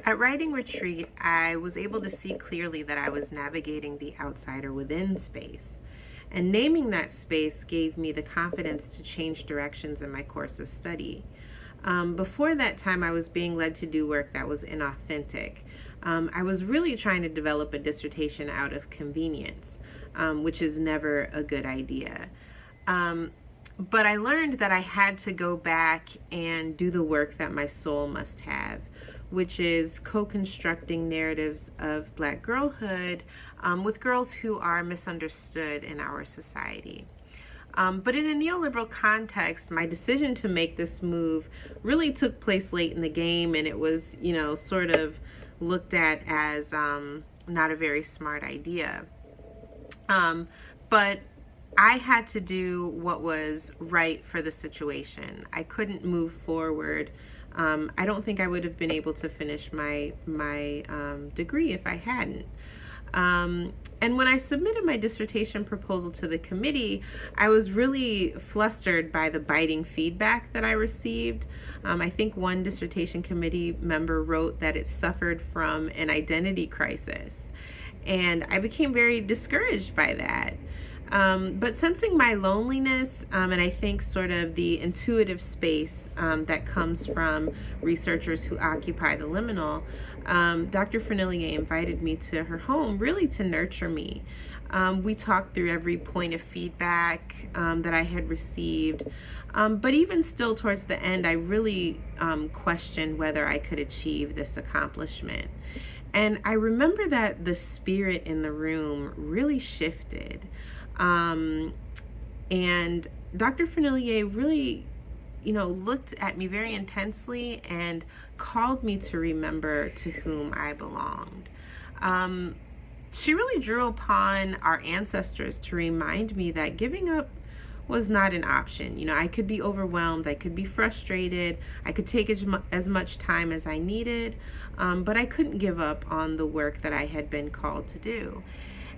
At writing retreat, I was able to see clearly that I was navigating the outsider within space. And naming that space gave me the confidence to change directions in my course of study. Before that time, I was being led to do work that was inauthentic. I was really trying to develop a dissertation out of convenience, which is never a good idea. But I learned that I had to go back and do the work that my soul must have, which is co-constructing narratives of Black girlhood with girls who are misunderstood in our society. But in a neoliberal context, my decision to make this move really took place late in the game, and it was, sort of looked at as not a very smart idea. But I had to do what was right for the situation. I couldn't move forward. I don't think I would have been able to finish my degree if I hadn't. And when I submitted my dissertation proposal to the committee, I was really flustered by the biting feedback that I received. I think one dissertation committee member wrote that it suffered from an identity crisis. And I became very discouraged by that. But sensing my loneliness, and I think sort of the intuitive space that comes from researchers who occupy the liminal, Dr. Fernillier invited me to her home really to nurture me. We talked through every point of feedback that I had received, but even still towards the end, I really questioned whether I could achieve this accomplishment. And I remember that the spirit in the room really shifted. And Dr. Fernillier really, looked at me very intensely and called me to remember to whom I belonged. She really drew upon our ancestors to remind me that giving up was not an option. I could be overwhelmed, I could be frustrated, I could take as much time as I needed, but I couldn't give up on the work that I had been called to do.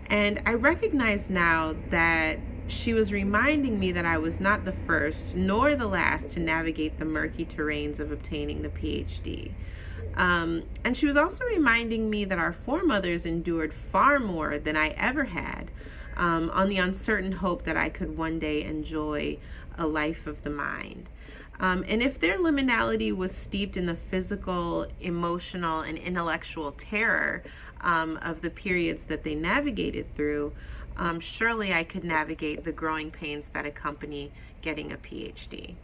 And I recognize now that she was reminding me that I was not the first nor the last to navigate the murky terrains of obtaining the PhD. And she was also reminding me that our foremothers endured far more than I ever had, on the uncertain hope that I could one day enjoy a life of the mind. And if their liminality was steeped in the physical, emotional, and intellectual terror of the periods that they navigated through, surely I could navigate the growing pains that accompany getting a PhD.